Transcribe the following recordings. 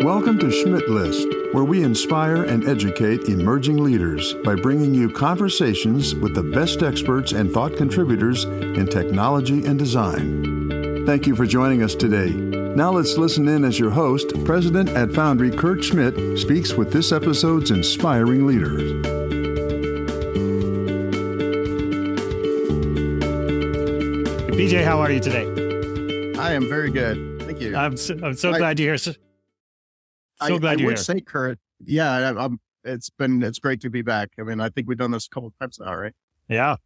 Welcome to Schmidt List, where we inspire and educate emerging leaders by bringing you conversations with the best experts and thought contributors in technology and design. Thank you for joining us today. Now let's listen in as your host, President at Foundry Kurt Schmidt, speaks with this episode's inspiring leaders. BJ, how are you today? I am very good. Thank you. I'm so glad you're here. I would say, Kurt, yeah, it's great to be back. I mean, I think we've done this a couple of times now, right? Yeah.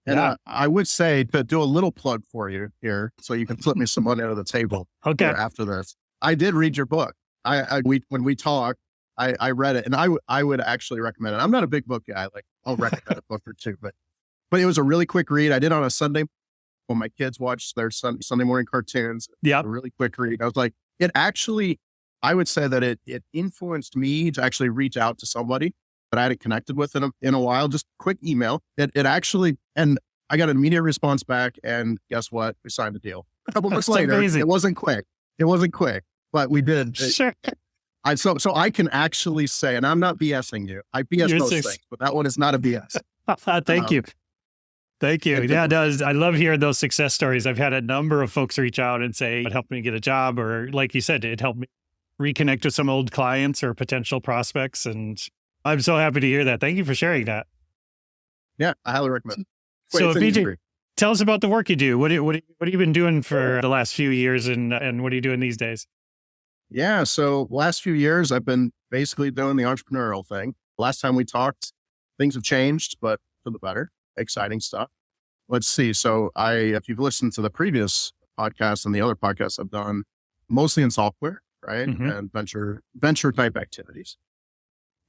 And I would say to do a little plug for you here, so you can flip me some money under the table. Okay. After this, I did read your book. When we talked, I read it, and I would actually recommend it. I'm not a big book guy. Like, I'll recommend a book or two, but it was a really quick read. I did on a Sunday when my kids watched their Sunday morning cartoons. Yeah. A really quick read. I was like, I would say that it influenced me to actually reach out to somebody that I hadn't connected with in a while, just quick email. It actually, and I got an immediate response back, and guess what? We signed a deal. A couple months later. Amazing. It wasn't quick, but we did. Sure. So I can actually say, and I'm not BSing you. I BS most things, but that one is not a BS. Thank you. Thank you. Yeah, it does. I love hearing those success stories. I've had a number of folks reach out and say it helped me get a job, or like you said, it helped me reconnect with some old clients or potential prospects. And I'm so happy to hear that. Thank you for sharing that. Yeah, I highly recommend it. So BJ, tell us about the work you do. What have you been doing for the last few years, and what are you doing these days? Yeah, so last few years, I've been basically doing the entrepreneurial thing. Last time we talked, things have changed, but for the better. Exciting stuff. Let's see. So if you've listened to the previous podcast and the other podcasts I've done, mostly in software, right? Mm-hmm. And venture type activities.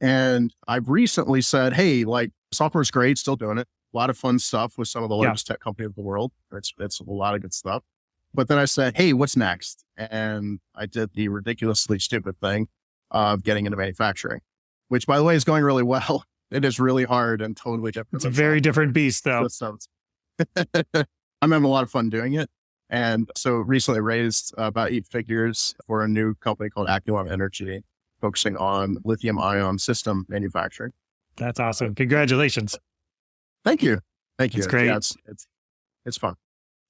And I've recently said, hey, like, software's great, still doing it. A lot of fun stuff with some of the largest tech companies of the world. It's a lot of good stuff. But then I said, hey, what's next? And I did the ridiculously stupid thing of getting into manufacturing, which, by the way, is going really well. It is really hard and totally different. It's a very different beast, though. I'm having a lot of fun doing it. And so recently raised about 8 figures for a new company called Aculon Energy, focusing on lithium ion system manufacturing. That's awesome. Congratulations. Thank you. It's great. Yeah, it's fun.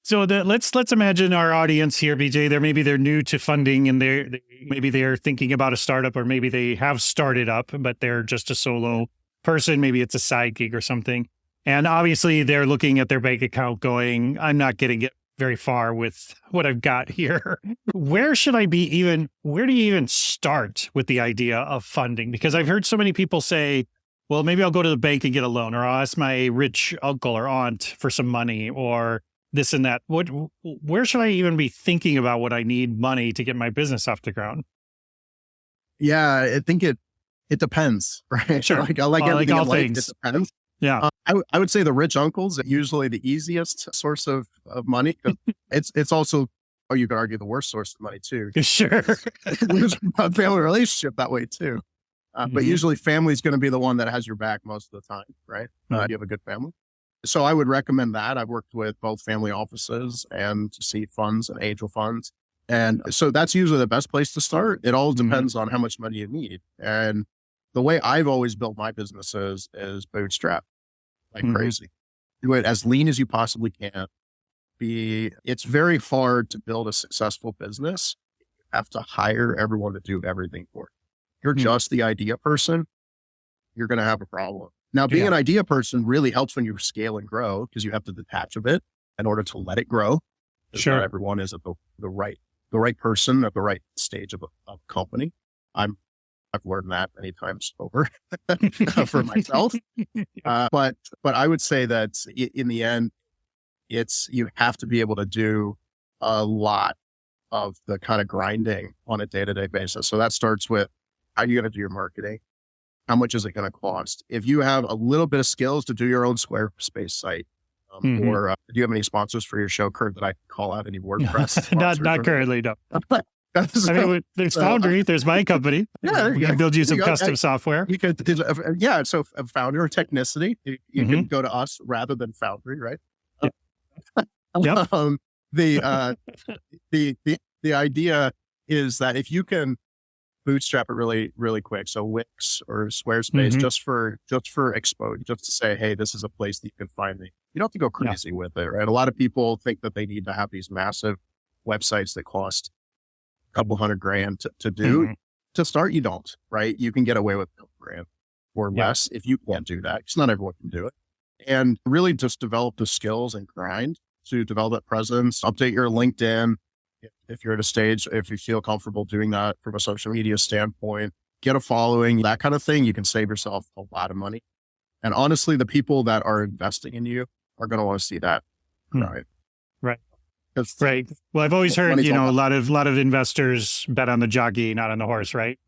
So let's imagine our audience here, BJ. They're new to funding, and maybe they're thinking about a startup, or maybe they have started up, but they're just a solo person. Maybe it's a side gig or something. And obviously they're looking at their bank account going, I'm not getting it very far with what I've got here. Where do you even start with the idea of funding? Because I've heard so many people say, well, maybe I'll go to the bank and get a loan, or I'll ask my rich uncle or aunt for some money, or this and that. Where should I even be thinking about what I need money to get my business off the ground? Yeah, I think it depends, right? Sure. Like everything all in life, things. it depends. Yeah. I would say the rich uncles are usually the easiest source of money. It's also, you could argue, the worst source of money too. Sure. There's a family relationship that way too. But usually family's going to be the one that has your back most of the time, right? You have a good family. So I would recommend that. I've worked with both family offices and seed funds and angel funds. And so that's usually the best place to start. It all depends on how much money you need. And the way I've always built my businesses is bootstrap, like crazy. Do it as lean as you possibly can. It's very hard to build a successful business. You have to hire everyone to do everything for you. You're just the idea person, you're going to have a problem. Now, being an idea person really helps when you scale and grow, because you have to detach a bit in order to let it grow. Sure. Not everyone is at the right person at the right stage of a company. I've learned that many times over for myself. But I would say that in the end, you have to be able to do a lot of the kind of grinding on a day-to-day basis. So that starts with, how are you going to do your marketing? How much is it going to cost? If you have a little bit of skills to do your own Squarespace site, or do you have any sponsors for your show, Kurt, that I can call out, any WordPress? Not currently, no. I mean, there's Foundry, there's my company. Yeah, we can build you some custom software. You could, so a Foundry or Technicity, you can go to us rather than Foundry, right? Yep. The idea is that if you can bootstrap it really, really quick. So Wix or Squarespace, just for exposure, just to say, hey, this is a place that you can find me. You don't have to go crazy with it, right? A lot of people think that they need to have these massive websites that cost a couple $100,000 to do. To start, you don't, right? You can get away with $1,000,000 or less if you can't do that, because not everyone can do it. And really just develop the skills and grind to develop that presence, update your LinkedIn. If you're at a stage, if you feel comfortable doing that from a social media standpoint, get a following, that kind of thing, you can save yourself a lot of money. And honestly, the people that are investing in you are going to want to see that. Right. Right. Well, I've always heard, a lot of investors bet on the jockey, not on the horse, right?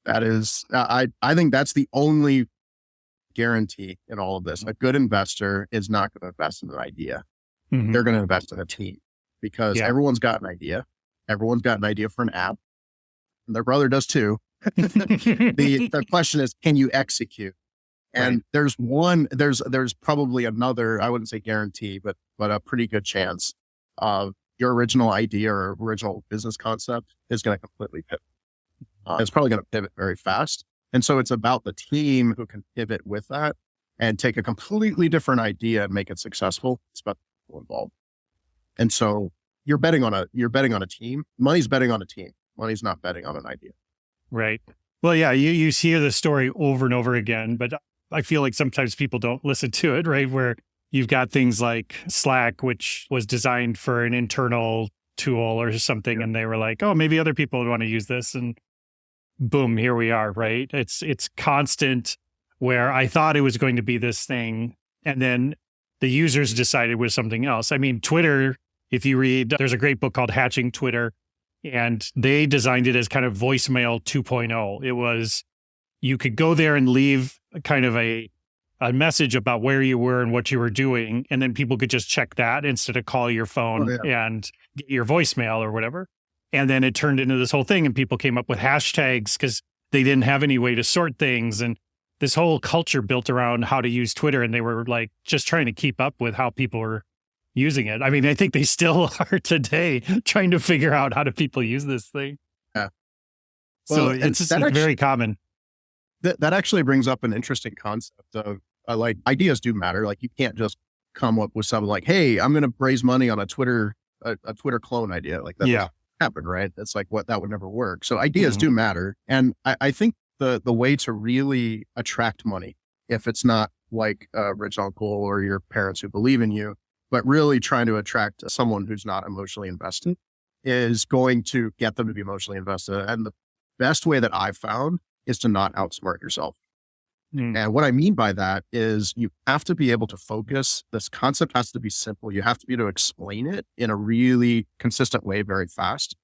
That is, I think that's the only guarantee in all of this. A good investor is not going to invest in an idea. They're going to invest in a team, because everyone's got an idea. Everyone's got an idea for an app, and their brother does too. The question is, can you execute? And there's probably another, I wouldn't say guarantee, but a pretty good chance of your original idea or original business concept is going to completely pivot. It's probably going to pivot very fast. And so it's about the team who can pivot with that and take a completely different idea and make it successful. It's about the people involved. And so you're betting on a team. Money's betting on a team. Money's not betting on an idea. Right. Well, yeah, you hear the story over and over again, but I feel like sometimes people don't listen to it, right? Where you've got things like Slack, which was designed for an internal tool or something. And they were like, oh, maybe other people would want to use this. And boom, here we are, right? It's constant, where I thought it was going to be this thing, and then the users decided it was something else. I mean, Twitter, if you read, there's a great book called Hatching Twitter, and they designed it as kind of voicemail 2.0. It was, you could go there and leave kind of a message about where you were and what you were doing, and then people could just check that instead of call your phone and get your voicemail or whatever. And then it turned into this whole thing, and people came up with hashtags because they didn't have any way to sort things. And this whole culture built around how to use Twitter, and they were like just trying to keep up with how people were using it. I mean, I think they still are today, trying to figure out how do people use this thing. Yeah. Well, so it's very common. That actually brings up an interesting concept of like, ideas do matter. Like, you can't just come up with something like, hey, I'm going to raise money on a Twitter clone idea. Like, that doesn't happen, right? That's like, that would never work. So ideas do matter. And I think the way to really attract money, if it's not like a rich uncle or your parents who believe in you, but really trying to attract someone who's not emotionally invested, is going to get them to be emotionally invested. And the best way that I've found is to not outsmart yourself. And what I mean by that is, you have to be able to focus. This concept has to be simple. You have to be able to explain it in a really consistent way very fast.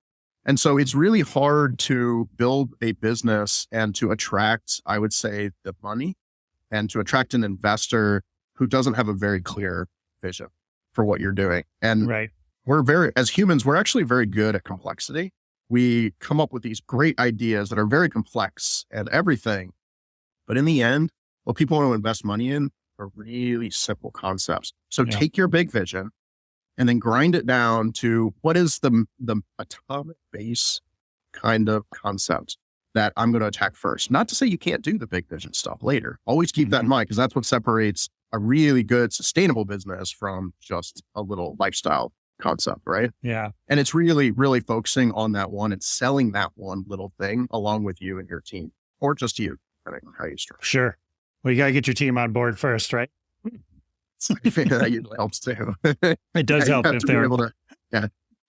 And so it's really hard to build a business and to attract, I would say, the money, and to attract an investor who doesn't have a very clear vision for what you're doing. And as humans, we're actually very good at complexity. We come up with these great ideas that are very complex and everything. But in the end, what people want to invest money in are really simple concepts. So take your big vision and then grind it down to, what is the atomic base kind of concept that I'm going to attack first. Not to say you can't do the big vision stuff later. Always keep that in mind, because that's what separates a really good, sustainable business from just a little lifestyle concept, right? Yeah. And it's really, really focusing on that one and selling that one little thing along with you and your team, or just you, depending on how you structure. Sure. Well, you got to get your team on board first, right? I figure that usually helps too. It does help if they're able to.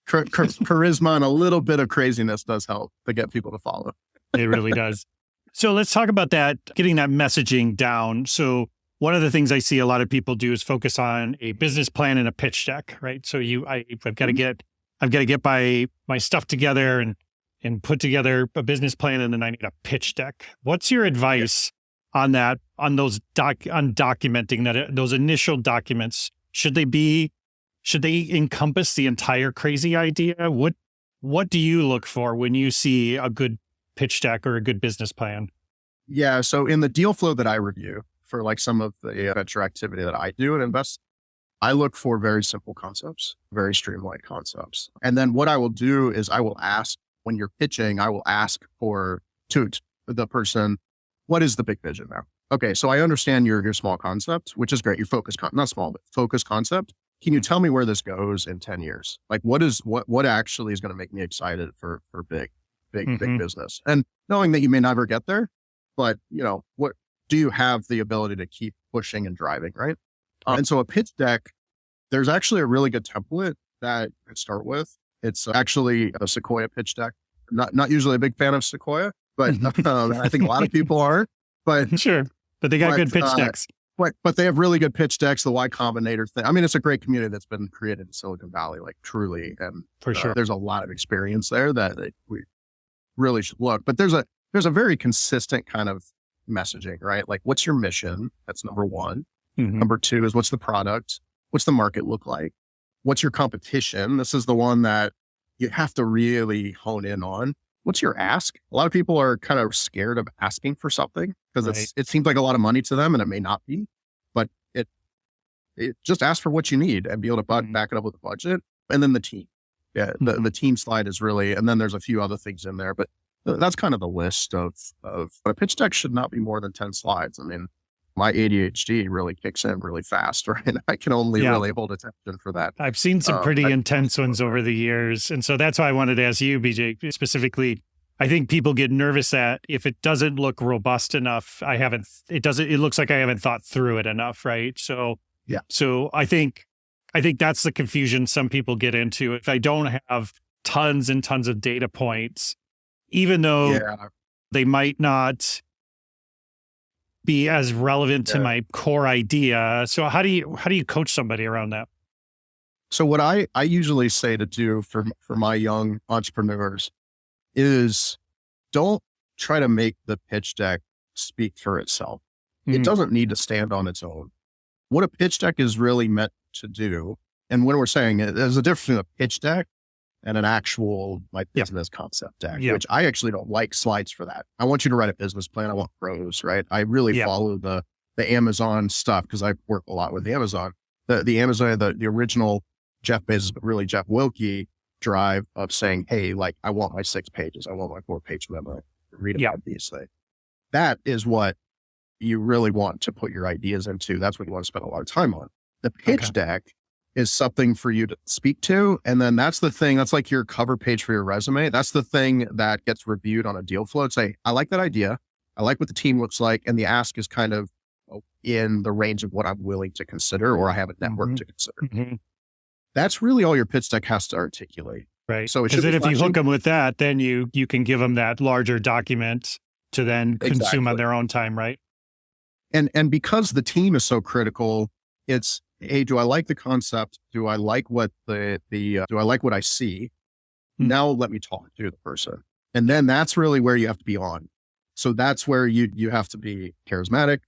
Charisma and a little bit of craziness does help to get people to follow. It really does. So let's talk about that, getting that messaging down. So one of the things I see a lot of people do is focus on a business plan and a pitch deck, right? So I've got to get my stuff together and put together a business plan, and then I need a pitch deck. What's your advice on that, on documenting that, those initial documents? Should they encompass the entire crazy idea? What do you look for when you see a good pitch deck or a good business plan? Yeah. So in the deal flow that I review for like some of the venture activity that I do and invest, I look for very simple concepts, very streamlined concepts. And then what I will do is I will ask when you're pitching, I will ask to the person, what is the big vision now? Okay, so I understand your small concept, which is great. Your focus, not small, but focus concept. Can you tell me where this goes in 10 years? Like what actually is going to make me excited for big business? And knowing that you may never get there, but what do you have the ability to keep pushing and driving, right? And so a pitch deck, there's actually a really good template that you can start with. It's actually a Sequoia pitch deck. Not usually a big fan of Sequoia, but I think a lot of people are. But sure, but they got good pitch decks. But they have really good pitch decks. The Y Combinator thing. I mean, it's a great community that's been created in Silicon Valley, like truly, and for sure, there's a lot of experience there that we really should look. But there's a very consistent kind of messaging, right? Like, what's your mission? That's number one. Number two is what's the product? What's the market look like? What's your competition? This is the one that you have to really hone in on. What's your ask? A lot of people are kind of scared of asking for something because it seems like a lot of money to them, and it may not be, but it just ask for what you need and be able to back it up with a budget. And then the team. Yeah. The team slide is really, and then there's a few other things in there, but that's kind of the list of a pitch deck should not be more than 10 slides. I mean, my ADHD really kicks in really fast, right? I can only really hold attention for that. I've seen some pretty intense ones over the years. And so that's why I wanted to ask you, BJ, specifically. I think people get nervous that if it doesn't look robust enough, it looks like I haven't thought through it enough, right? So, so I think that's the confusion some people get into. If I don't have tons and tons of data points, even though they might not be as relevant to my core idea. So how do you coach somebody around that? So what I usually say to do for my young entrepreneurs is don't try to make the pitch deck speak for itself. It doesn't need to stand on its own. What a pitch deck is really meant to do, and when we're saying it, there's a difference between a pitch deck and an actual business concept deck, which I actually don't like slides for that. I want you to write a business plan. I want pros, right? I really follow the Amazon stuff because I work a lot with Amazon. The Amazon, the original Jeff Bezos, but really Jeff Wilkie drive of saying, hey, like I want my 6 pages. I want my 4-page memo. Read about these things. That is what you really want to put your ideas into. That's what you want to spend a lot of time on. The pitch deck is something for you to speak to. And then that's the thing, that's like your cover page for your resume. That's the thing that gets reviewed on a deal flow. Say, I like that idea. I like what the team looks like. And the ask is kind of in the range of what I'm willing to consider, or I have a network to consider. That's really all your pitch deck has to articulate. Right. So because then if you hook them with that, then you can give them that larger document to then consume on their own time, right? And because the team is so critical, it's, hey, do I like the concept? Do I like what do I like what I see? Now let me talk to the person. And then that's really where you have to be on. So that's where you have to be charismatic.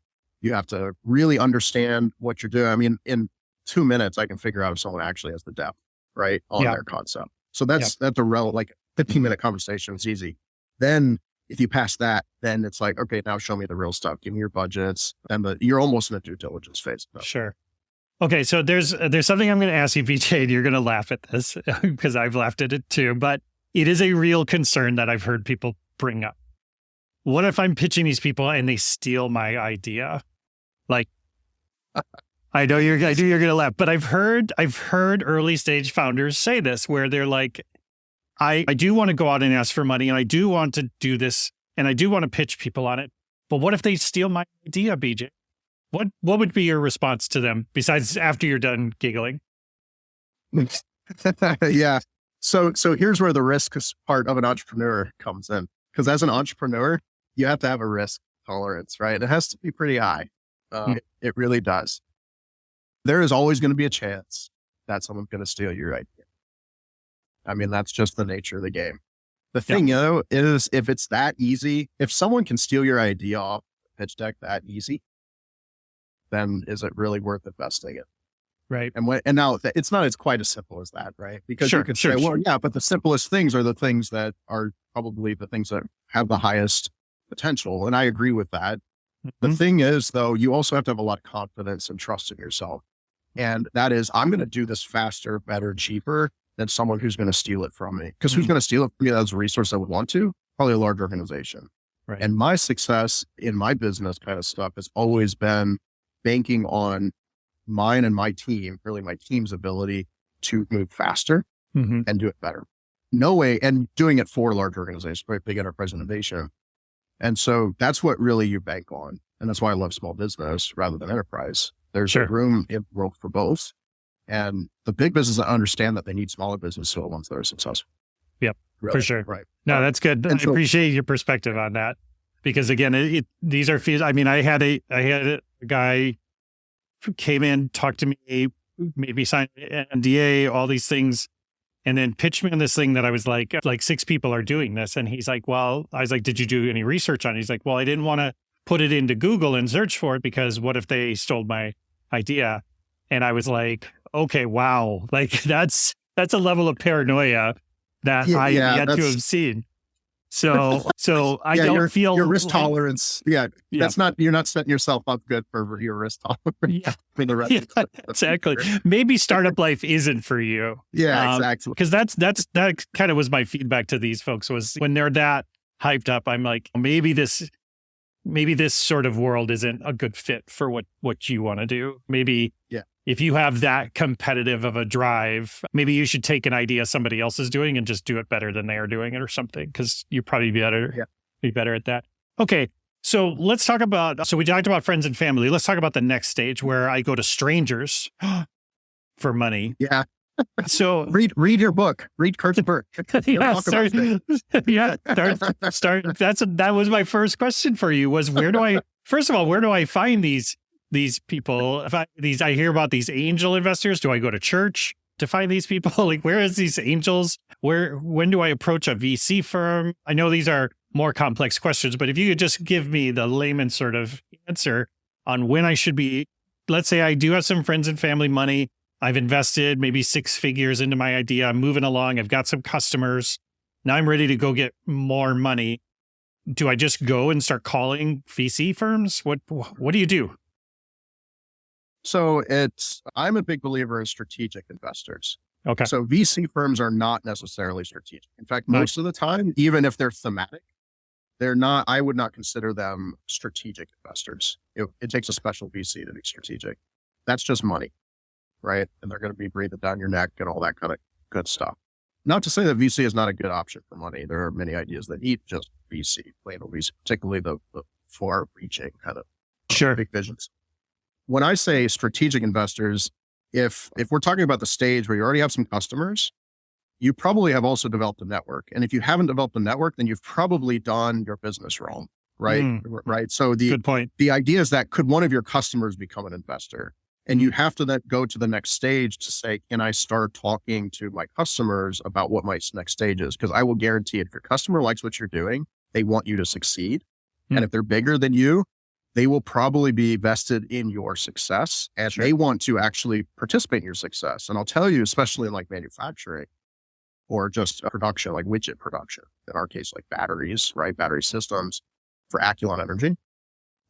You have to really understand what you're doing. I mean, in 2 minutes, I can figure out if someone actually has the depth, right, on their concept. So that's a like 15-minute conversation. It's easy. Then if you pass that, then it's like, okay, now show me the real stuff. Give me your budgets. And you're almost in a due diligence phase. Sure. Okay. So there's something I'm going to ask you, BJ, and you're going to laugh at this because I've laughed at it too, but it is a real concern that I've heard people bring up. What if I'm pitching these people and they steal my idea? Like, I know you're going to laugh, but I've heard early stage founders say this where they're like, I do want to go out and ask for money and I do want to do this and I do want to pitch people on it. But what if they steal my idea, BJ? What would be your response to them besides after you're done giggling? Yeah. So here's where the risk part of an entrepreneur comes in. Because as an entrepreneur, you have to have a risk tolerance, right? It has to be pretty high. It really does. There is always going to be a chance that someone's going to steal your idea. I mean, that's just the nature of the game. The thing, is if it's that easy, if someone can steal your idea off the pitch deck that easy, then is it really worth investing in? Right. And now it's not as quite as simple as that, right? Because you could say, well, yeah, but the simplest things are the things that are probably the things that have the highest potential. And I agree with that. The thing is, though, you also have to have a lot of confidence and trust in yourself. And that is, I'm going to do this faster, better, cheaper than someone who's going to steal it from me. Because who's going to steal it from me as a resource I would want to? Probably a large organization. Right. And my success in my business kind of stuff has always been banking on mine and my team, really my team's ability to move faster and do it better. No way. And doing it for large organizations, right? Big enterprise innovation. And so that's what really you bank on. And that's why I love small business rather than enterprise. There's a room in the world for both. And the big businesses understand that they need smaller business so once they're successful. Yep, really, for sure. Right. No, that's good. I appreciate your perspective on that because again, these are fees. I mean, I had a guy who came in, talked to me, made me sign an NDA, all these things, and then pitched me on this thing that I was like 6 people are doing this. And he's like, well, I was like, did you do any research on it? He's like, well, I didn't want to put it into Google and search for it because what if they stole my idea? And I was like, okay, wow. Like that's a level of paranoia that I have yet to have seen. So I don't feel your risk tolerance. Yeah. You're not setting yourself up good for your risk tolerance. Yeah, exactly. Maybe startup life isn't for you. Yeah, exactly. Because that kind of was my feedback to these folks was when they're that hyped up, I'm like, maybe this sort of world isn't a good fit for what you want to do. Maybe if you have that competitive of a drive, maybe you should take an idea somebody else is doing and just do it better than they are doing it or something, because you're probably be better at that. Okay. So let's talk about, we talked about friends and family. Let's talk about the next stage where I go to strangers for money. Yeah. So read your book, read Kurt's book. Start. That was my first question for you was where do I find these people? I hear about these angel investors. Do I go to church to find these people? Like, where is these angels? When do I approach a VC firm? I know these are more complex questions, but if you could just give me the layman sort of answer on when I should be, let's say I do have some friends and family money. I've invested maybe 6 figures into my idea. I'm moving along. I've got some customers. Now I'm ready to go get more money. Do I just go and start calling VC firms? What do you do? So I'm a big believer in strategic investors. Okay. So VC firms are not necessarily strategic. In fact, most of the time, even if they're thematic, they're not, I would not consider them strategic investors. It takes a special VC to be strategic. That's just money, right? And they're going to be breathing down your neck and all that kind of good stuff. Not to say that VC is not a good option for money. There are many ideas that need just VC, plain old VC, particularly the far-reaching kind of big visions. When I say strategic investors, if we're talking about the stage where you already have some customers, you probably have also developed a network. And if you haven't developed a network, then you've probably done your business wrong, right? Right. So good point. The idea is that could one of your customers become an investor? And you have to then go to the next stage to say, can I start talking to my customers about what my next stage is? Because I will guarantee if your customer likes what you're doing, they want you to succeed. And if they're bigger than you, they will probably be vested in your success and they want to actually participate in your success. And I'll tell you, especially in like manufacturing or just production, like widget production, in our case, like batteries, right? Battery systems for Aculon Energy.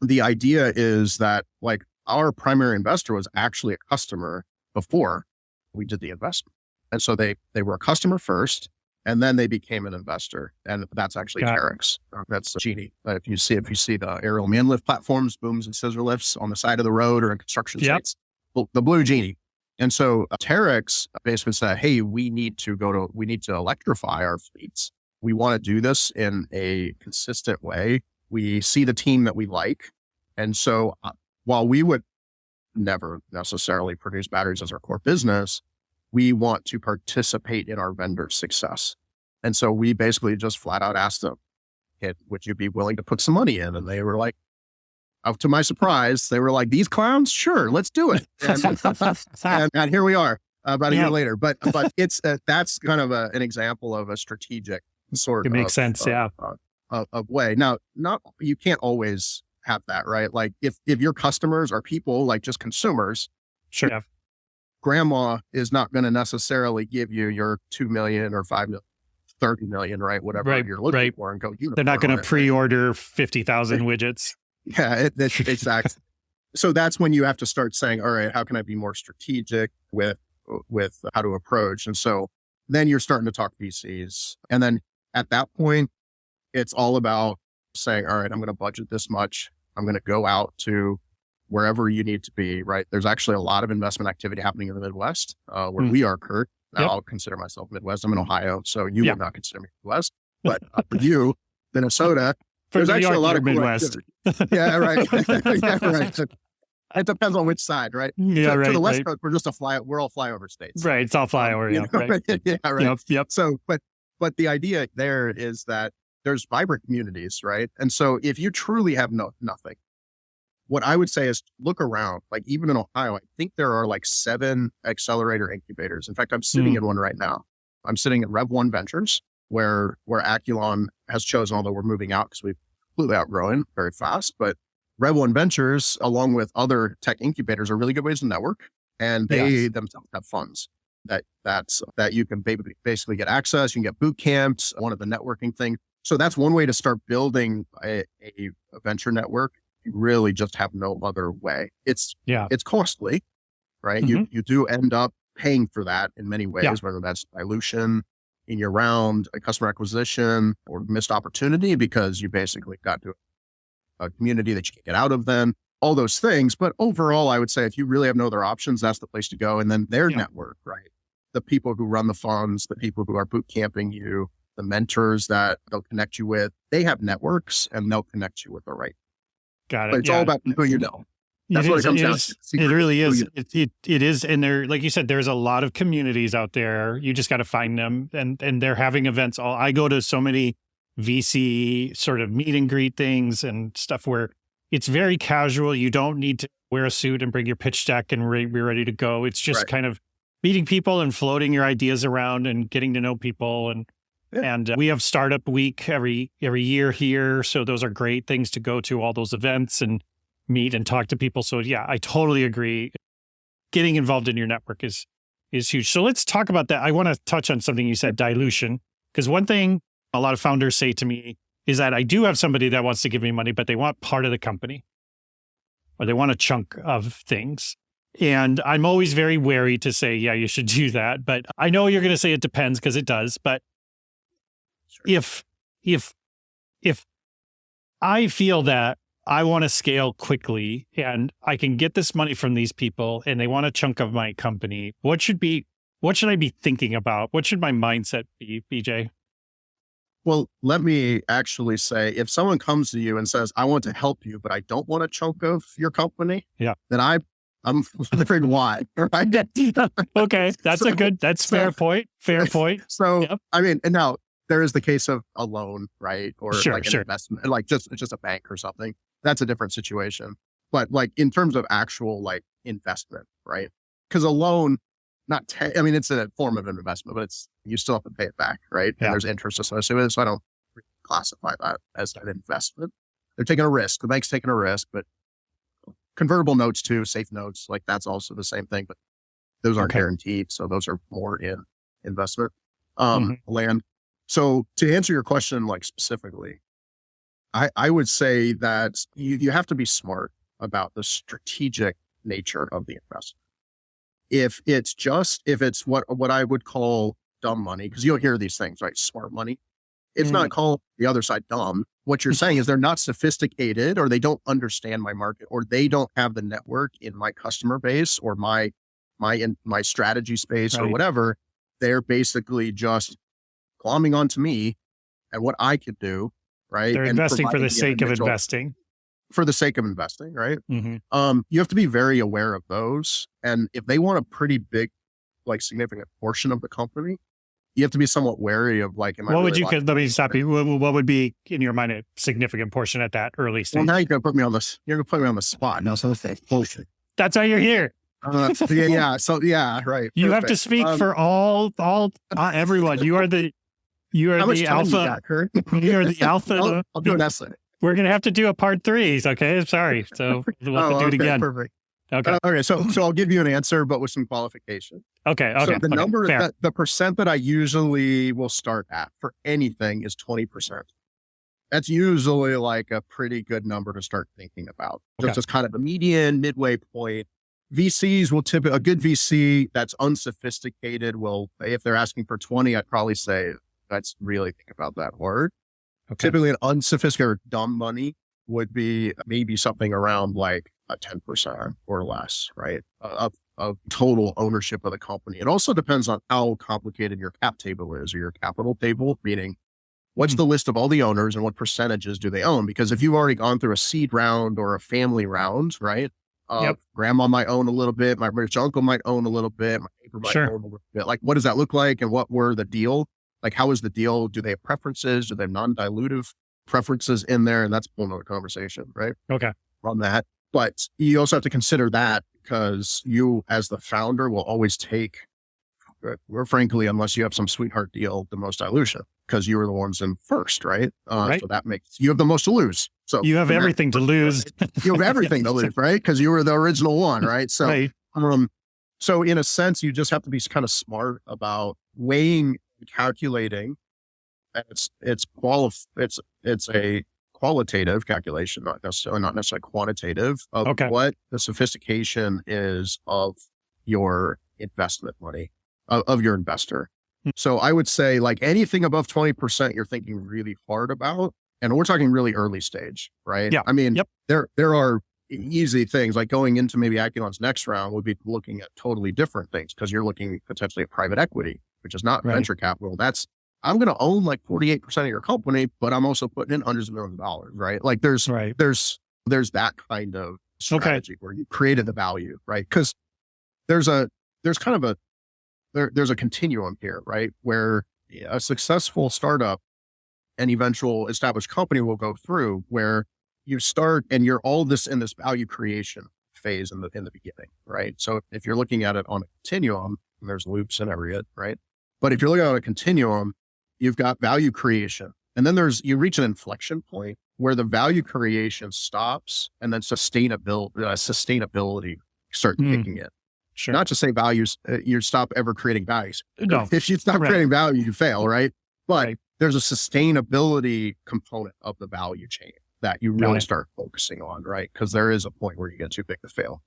The idea is that like our primary investor was actually a customer before we did the investment. And so they were a customer first, and then they became an investor. And that's actually Terex. That's Genie. If you see the aerial man lift platforms, booms and scissor lifts on the side of the road or in construction sites, the blue Genie. And so Terex basically said, hey, we need to electrify our fleets. We want to do this in a consistent way. We see the team that we like. And so while we would never necessarily produce batteries as our core business, we want to participate in our vendor's success. And so we basically just flat out asked them, would you be willing to put some money in? And they were like, up to my surprise, they were like, these clowns? Sure, let's do it. And here we are about a year later. But it's that's kind of an example of a strategic sort of. It makes sense, of way. Now, you can't always have that, right? Like if your customers are people like just consumers, grandma is not going to necessarily give you your 2 million or 5 million, 30 million, right? Whatever you're looking for and go. They're not going to pre-order 50,000 widgets. Yeah, that's exactly. So that's when you have to start saying, all right, how can I be more strategic with how to approach? And so then you're starting to talk VCs. And then at that point, it's all about saying, all right, I'm going to budget this much. I'm going to go out to wherever you need to be, right? There's actually a lot of investment activity happening in the Midwest, where we are, Kurt. Now, I'll consider myself Midwest. I'm in Ohio, so you would not consider me Midwest. But for you, Minnesota, there's actually a lot of Midwest. Yeah, right. Yeah, right. It depends on which side, right? Yeah, right. To the West Coast, we're just we're all flyover states. Right. It's all flyover. Right. Yeah, right. Yep. So, but the idea there is that there's vibrant communities, right? And so if you truly have nothing, what I would say is look around. Like even in Ohio, I think there are like 7 accelerator incubators. In fact, I'm sitting in one right now. I'm sitting at Rev1 Ventures, where Aculon has chosen, although we're moving out because we've completely outgrown very fast. But Rev1 Ventures, along with other tech incubators, are really good ways to network, and they themselves have funds that you can basically get access. You can get boot camps, one of the networking things. So that's one way to start building a venture network. You really just have no other way. It's costly, right? Mm-hmm. You do end up paying for that in many ways, whether that's dilution in your round, a customer acquisition, or missed opportunity because you basically got to a community that you can get out of then, all those things. But overall, I would say if you really have no other options, that's the place to go. And then their network, right? The people who run the funds, the people who are boot camping you, the mentors that they'll connect you with, they have networks and they'll connect you with the right. Got it. But it's all about who you know. That's what it comes down to. It really is. It is. And there, like you said, there's a lot of communities out there. You just got to find them, and they're having events. I go to so many VC sort of meet and greet things and stuff where it's very casual. You don't need to wear a suit and bring your pitch deck and be ready to go. It's just kind of meeting people and floating your ideas around and getting to know people. And we have startup week every year here. So those are great things to go to, all those events and meet and talk to people. So yeah, I totally agree. Getting involved in your network is huge. So let's talk about that. I want to touch on something you said, dilution. Because one thing a lot of founders say to me is that I do have somebody that wants to give me money, but they want part of the company or they want a chunk of things. And I'm always very wary to say, yeah, you should do that. But I know you're going to say it depends because it does. But if I feel that I want to scale quickly and I can get this money from these people and they want a chunk of my company, what should I be thinking about? What should my mindset be, BJ? Well, let me actually say, if someone comes to you and says, I want to help you, but I don't want a chunk of your company, then I'm wondering why. Right? Okay. That's fair point. Fair point. So, I mean, and now there is the case of a loan, right? Or an investment, like just a bank or something. That's a different situation. But like in terms of actual like investment, right? Because a loan, it's a form of an investment, but you still have to pay it back, right? And there's interest associated with it. So I don't classify that as an investment. They're taking a risk. The bank's taking a risk, but convertible notes too, safe notes, like that's also the same thing, but those aren't guaranteed. So those are more in investment land. So to answer your question, like specifically, I would say that you have to be smart about the strategic nature of the investment. If it's what I would call dumb money, because you'll hear these things, right? Smart money. It's not called the other side dumb. What you're saying is they're not sophisticated, or they don't understand my market, or they don't have the network in my customer base or my strategy space or whatever. They're basically just glomming onto me and what I could do, right? They're investing for the sake of investing. For the sake of investing, right? Mm-hmm. You have to be very aware of those. And if they want a pretty big, like significant portion of the company, you have to be somewhat wary of like, let me stop you. What would be in your mind a significant portion at that early stage? Well, now you're going to put me on the spot. No, so say bullshit. That's why you're here. So right. You have to speak for all everyone. You are the alpha. You're the alpha. I'll do an essay. We're going to have to do a part 3. Okay. Sorry. So we'll have to do it again. Perfect. Okay. Okay. So I'll give you an answer, but with some qualification. Okay. So the number, the percent that I usually will start at for anything is 20%. That's usually like a pretty good number to start thinking about. Just as kind of a median, midway point. VCs will typically, a good VC that's unsophisticated will, if they're asking for 20, I'd probably say, let's really think about that word. Okay. Typically an unsophisticated or dumb money would be maybe something around like a 10% or less, right? Of total ownership of the company. It also depends on how complicated your cap table is or your capital table, meaning what's the list of all the owners and what percentages do they own? Because if you've already gone through a seed round or a family round, right? Grandma might own a little bit. My rich uncle might own a little bit. My neighbor might own a little bit. Like, what does that look like? And what were the deal? Like, how is the deal? Do they have preferences? Do they have non-dilutive preferences in there? And that's a whole nother conversation, right? Okay. On that. But you also have to consider that because you, as the founder, will always take, or frankly, unless you have some sweetheart deal, the most dilution because you were the ones in first, right? Right. So that makes, you have the most to lose. So you have everything to lose. You have everything to lose, right? Because you were the original one, right? So, right. So in a sense, you just have to be kind of smart about weighing and calculating. It's a qualitative calculation, not necessarily quantitative, of what the sophistication is of your investment money, of your investor. So I would say like anything above 20%, you're thinking really hard about. And we're talking really early stage, right? Yeah. I mean, there are easy things like going into maybe Aculon's next round would be looking at totally different things because you're looking potentially at private equity, which is not venture capital. I'm going to own like 48% of your company, but I'm also putting in hundreds of millions of dollars, right? Like there's that kind of strategy where you created the value, right? Because there's a continuum here, right? Where a successful startup and eventual established company will go through where you start and you're all this in this value creation phase in the beginning, right? So if you're looking at it on a continuum, and there's loops in every it, right? But if you're looking at a continuum, you've got value creation. And then you reach an inflection point where the value creation stops and then sustainability start kicking in. Sure. Not to say values, you stop ever creating values. No. If you stop creating value, you fail, right? But there's a sustainability component of the value chain that you really start focusing on, right? Because there is a point where you get too big to fail.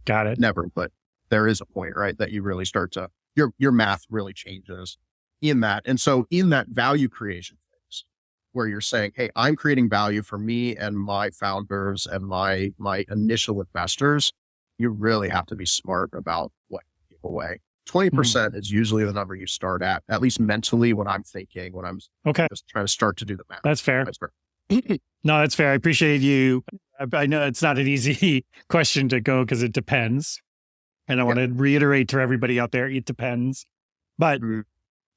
Got it. Never, but there is a point, right? That you really start to, your math really changes in that. And so in that value creation phase where you're saying, hey, I'm creating value for me and my founders and my initial investors, you really have to be smart about what you give away. 20% is usually the number you start at least mentally when I'm thinking, when I'm just trying to start to do the math. That's fair. No, that's fair. I appreciate you. I know it's not an easy question to go because it depends. And I want to reiterate to everybody out there, it depends. But,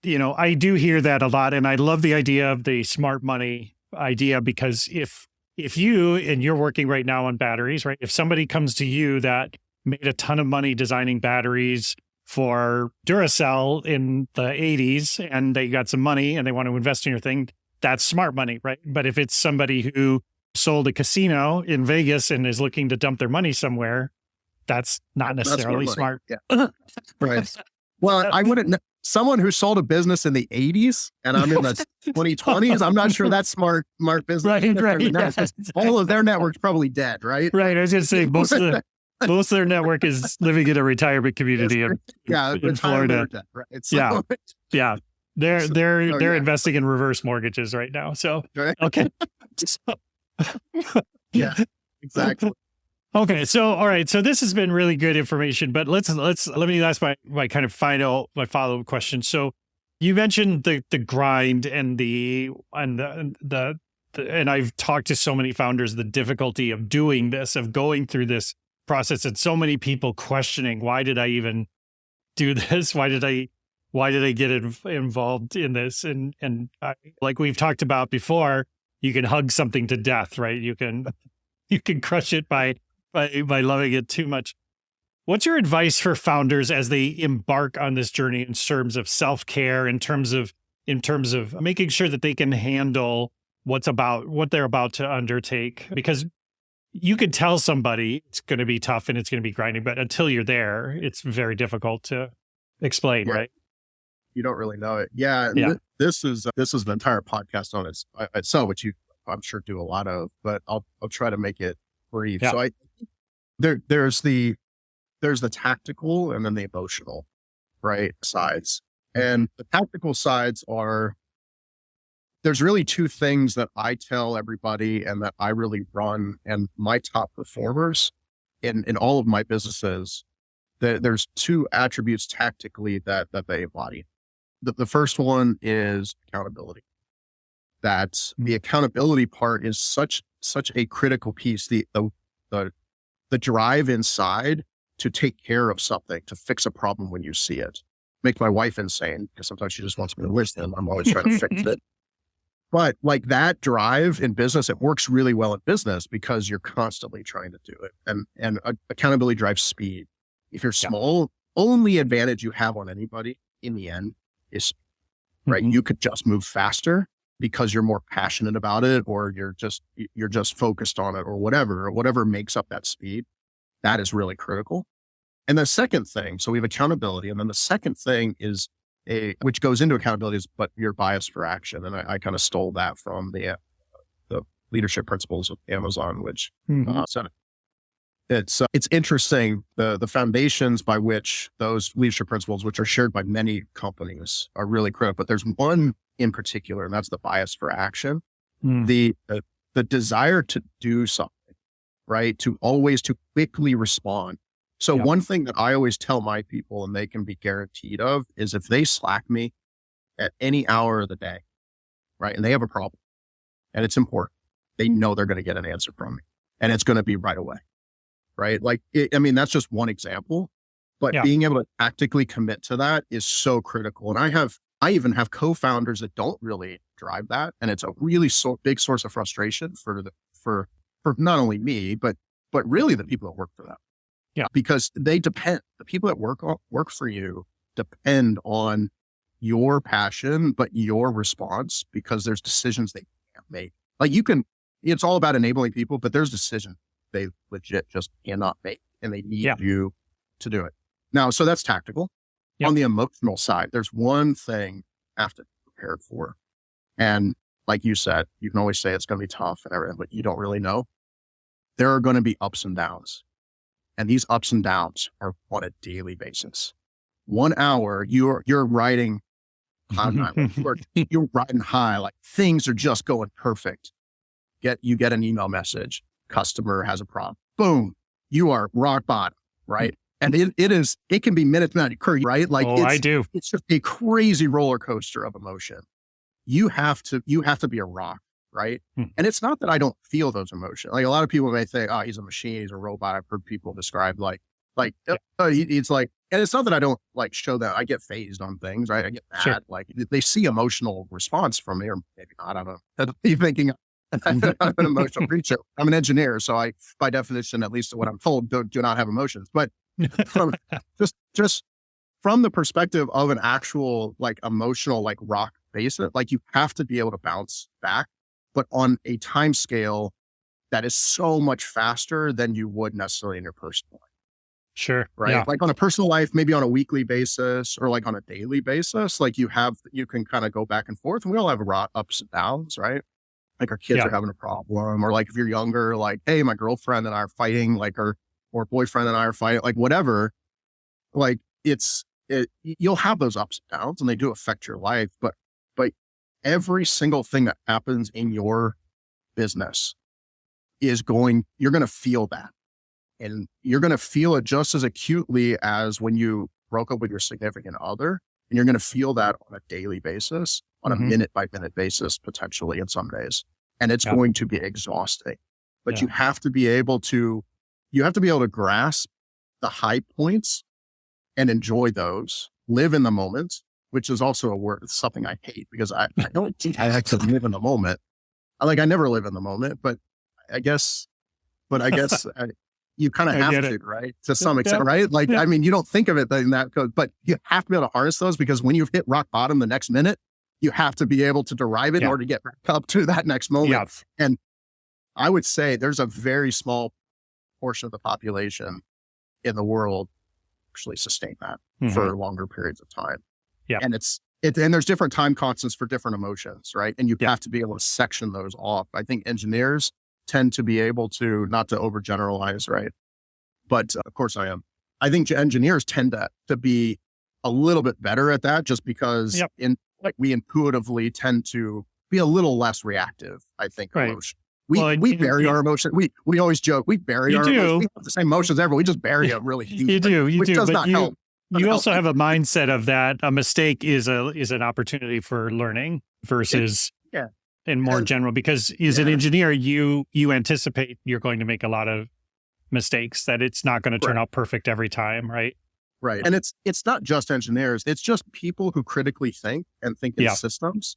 I do hear that a lot. And I love the idea of the smart money idea because if you, and you're working right now on batteries, right? If somebody comes to you that made a ton of money designing batteries for Duracell in the 80s and they got some money and they want to invest in your thing, that's smart money, right? But if it's somebody who sold a casino in Vegas and is looking to dump their money somewhere, that's not necessarily smart. Yeah. Right. Well, I wouldn't, someone who sold a business in the 80s and I'm in the 2020s, I'm not sure that's smart business. Right. All of their network's probably dead, right? Right. I was going to say most of their network is living in a retirement community in Florida. Debt, right? So, They're investing in reverse mortgages right now. So, okay. Yeah, exactly. Okay. So, all right. So this has been really good information, but let me ask my kind of my follow-up question. So you mentioned the grind and and I've talked to so many founders, the difficulty of doing this, of going through this process, and so many people questioning, why did I even do this? Why did I get involved in this? And like we've talked about before, you can hug something to death, right? You can crush it by loving it too much. What's your advice for founders as they embark on this journey in terms of self-care, in terms of making sure that they can handle what they're about to undertake? Because you could tell somebody it's going to be tough and it's going to be grinding, but until you're there, it's very difficult to explain, right? You don't really know it. Yeah. This is an entire podcast on itself, which you, I'm sure, do a lot of, but I'll try to make it brief. Yeah. So there's the there's the tactical and then the emotional, right, sides. And the tactical sides are, there's really two things that I tell everybody and that I really run, and my top performers in all of my businesses, there's two attributes tactically that they embody. The first one is accountability. That the accountability part is such a critical piece. The drive inside to take care of something, to fix a problem when you see it. Make my wife insane because sometimes she just wants me to listen. I'm always trying to fix it. But like that drive in business, it works really well in business because you're constantly trying to do it. And accountability drives speed. If you're small, only advantage you have on anybody in the end is, right? You could just move faster because you're more passionate about it, or you're just focused on it, or whatever makes up that speed. That is really critical. And the second thing, so we have accountability. And then the second thing is which goes into accountability is, but your bias for action. And I kind of stole that from the leadership principles of Amazon, which it's interesting. The foundations by which those leadership principles, which are shared by many companies, are really critical. But there's one in particular, and that's the bias for action. The desire to do something, right? To quickly respond. So one thing that I always tell my people, and they can be guaranteed of, is if they Slack me at any hour of the day, right? And they have a problem and it's important, they know they're going to get an answer from me, and it's going to be right away, right? Like, that's just one example, but being able to tactically commit to that is so critical. And I even have co-founders that don't really drive that. And it's a really big source of frustration for not only me, but really the people that work for them. Yeah, because the people that work for you depend on your passion, but your response, because there's decisions they can't make. Like it's all about enabling people, but there's decisions they legit just cannot make, and they need you to do it. Now, so that's tactical. On the emotional side, there's one thing I have to be prepared for. And like you said, you can always say it's going to be tough and everything, but you don't really know. There are going to be ups and downs. And these ups and downs are on a daily basis. 1 hour, you're riding high, you're riding high, like things are just going perfect. You get an email message, customer has a problem. Boom, you are rock bottom, right? And it can be minutes not occur, right? Like I do. It's just a crazy roller coaster of emotion. You have to be a rock. Right. And it's not that I don't feel those emotions. Like a lot of people may think, oh, he's a machine, he's a robot. I've heard people describe it's like, and it's not that I don't like show that I get phased on things, right? I get mad. Sure. Like they see emotional response from me, or maybe not. I don't know. You're thinking I'm an emotional creature. I'm an engineer. So I, by definition, at least what I'm told, do not have emotions. But from just from the perspective of an actual like emotional, like rock basis, like you have to be able to bounce back, but on a time scale that is so much faster than you would necessarily in your personal life. Sure. Right. Yeah. Like on a personal life, maybe on a weekly basis or like on a daily basis, like you can kind of go back and forth, and we all have ups and downs, right? Like our kids are having a problem, or like if you're younger, like, hey, my girlfriend and I are fighting, like, or boyfriend and I are fighting, like whatever, like you'll have those ups and downs, and they do affect your life, but every single thing that happens in your business you're going to feel that. And you're going to feel it just as acutely as when you broke up with your significant other. And you're going to feel that on a daily basis, on a minute by minute basis, potentially in some days. And it's going to be exhausting, but you have to be able to grasp the high points and enjoy those, live in the moment, which is also something I hate, because I don't think I actually live in the moment. I never live in the moment, but I guess you kind of have to, right? To some extent, right? Like, you don't think of it in that code, but you have to be able to harness those, because when you've hit rock bottom the next minute, you have to be able to derive it in order to get back up to that next moment. Yeah. And I would say there's a very small portion of the population in the world actually sustain that for longer periods of time. Yeah. And and there's different time constants for different emotions, right? And you have to be able to section those off. I think engineers tend to be able to, not to overgeneralize, right? But of course I am. I think engineers tend to be a little bit better at that just because we intuitively tend to be a little less reactive, I think, emotion. We bury our emotions. We always joke, we bury our emotions. We have the same emotions ever. We just bury them really deep. You do, which does not help. You also have a mindset of that a mistake is an opportunity for learning versus in more general, because as an engineer, you anticipate you're going to make a lot of mistakes, that it's not going to turn out perfect every time, right? Right. And it's not just engineers, it's just people who critically think and think in systems,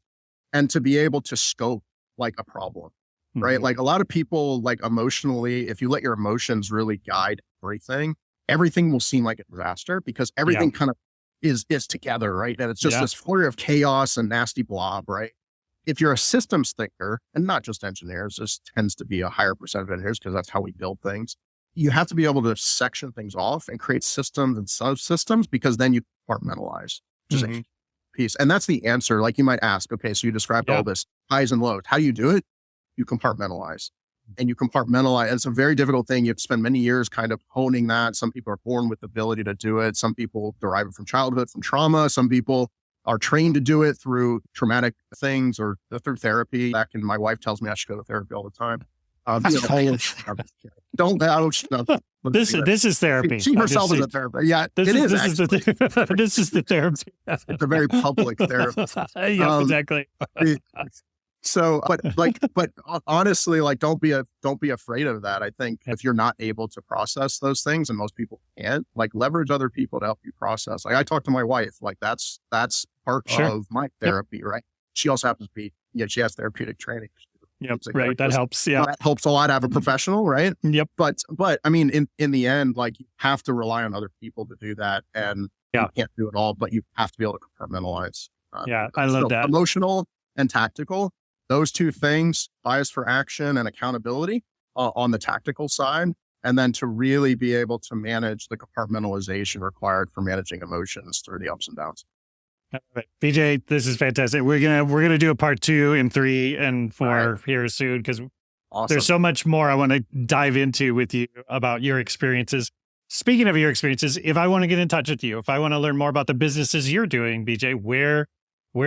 and to be able to scope like a problem, right? Like a lot of people, like emotionally, if you let your emotions really guide everything will seem like a disaster because everything kind of is together, right? And it's just this flurry of chaos and nasty blob, right? If you're a systems thinker, and not just engineers, this tends to be a higher percent of engineers because that's how we build things. You have to be able to section things off and create systems and subsystems, because then you compartmentalize, which is a piece. And that's the answer. Like you might ask, okay, so you described all this highs and lows. How do you do it? You compartmentalize. And you compartmentalize. It's a very difficult thing. You have to spend many years kind of honing that. Some people are born with the ability to do it. Some people derive it from childhood, from trauma. Some people are trained to do it through traumatic things or through therapy. My wife tells me I should go to therapy all the time. This is therapy. She herself is a therapist. Yeah, this is the therapy. It's a very public therapy. Exactly. So, but honestly, like, don't be afraid of that. I think if you're not able to process those things, and most people can't, like, leverage other people to help you process. Like, I talk to my wife, like that's part of my therapy, right? She also happens to be, she has therapeutic training. Right. That helps. Yeah. That helps a lot to have a professional, right? Yep. But I mean, in the end, like, you have to rely on other people to do that, and you can't do it all, but you have to be able to compartmentalize. I love that. Emotional and tactical. Those two things, bias for action and accountability on the tactical side, and then to really be able to manage the compartmentalization required for managing emotions through the ups and downs. BJ, this is fantastic. We're gonna do a part 2 and 3 and 4 here soon, because there's so much more I want to dive into with you about your experiences. Speaking of your experiences, if I want to get in touch with you, if I want to learn more about the businesses you're doing, BJ, where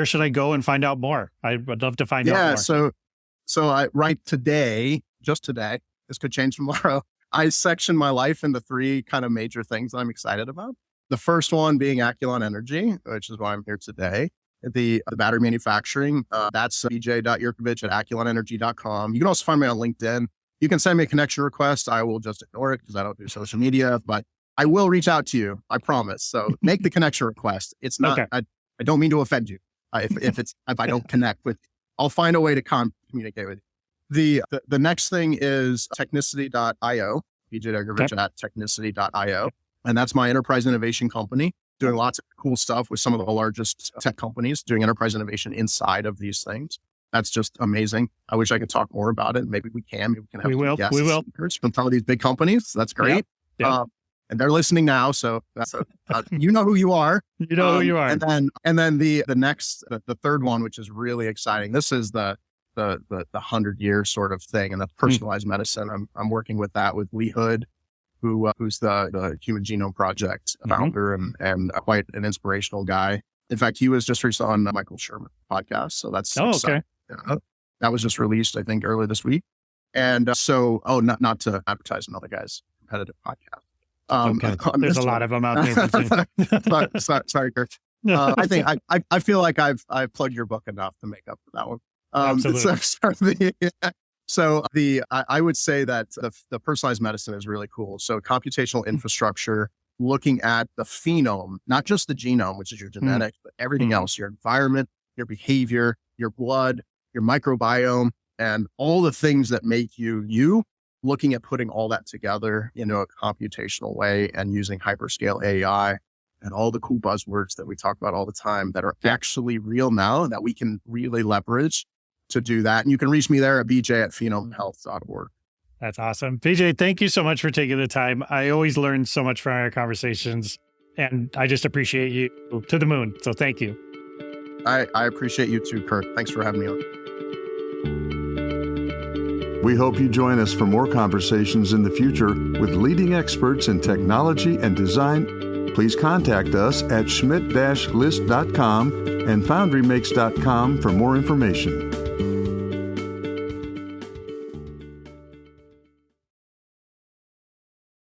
should I go and find out more? I would love to find out more. So I just today, this could change tomorrow. I section my life into 3 kind of major things that I'm excited about. The first one being Aculon Energy, which is why I'm here today. The battery manufacturing, that's bj.yurkovich@aculonenergy.com. You can also find me on LinkedIn. You can send me a connection request. I will just ignore it because I don't do social media, but I will reach out to you. I promise. So make the connection request. It's not, I don't mean to offend you. If I don't connect with you, I'll find a way to communicate with you. The next thing is technicity.io, bj.yurkovich at technicity.io. And that's my enterprise innovation company, doing lots of cool stuff with some of the largest tech companies, doing enterprise innovation inside of these things. That's just amazing. I wish I could talk more about it. Maybe we can. Maybe we can have guests from some of these big companies. That's great. And they're listening now. So that's you know who you are. You know who you are. And then the next, the third one, which is really exciting. This is the 100-year sort of thing, and that's personalized medicine. I'm working with that with Lee Hood, who's the Human Genome Project founder and quite an inspirational guy. In fact, he was just recently on Michael Sherman's podcast. So that's okay. That was just released, I think, earlier this week. And not to advertise another guy's competitive podcast. There's a lot of them out there. Sorry, Kurt. I feel like I've plugged your book enough to make up for that one. Absolutely. I would say that the personalized medicine is really cool. So computational infrastructure, looking at the phenome, not just the genome, which is your genetics, but everything else, your environment, your behavior, your blood, your microbiome, and all the things that make you, looking at putting all that together in a computational way and using hyperscale AI and all the cool buzzwords that we talk about all the time that are actually real now that we can really leverage to do that. And you can reach me there at bj@phenomehealth.org. That's awesome. BJ, thank you so much for taking the time. I always learn so much from our conversations, and I just appreciate you to the moon. So thank you. I appreciate you too, Kurt. Thanks for having me on. We hope you join us for more conversations in the future with leading experts in technology and design. Please contact us at schmidt-list.com and foundrymakes.com for more information.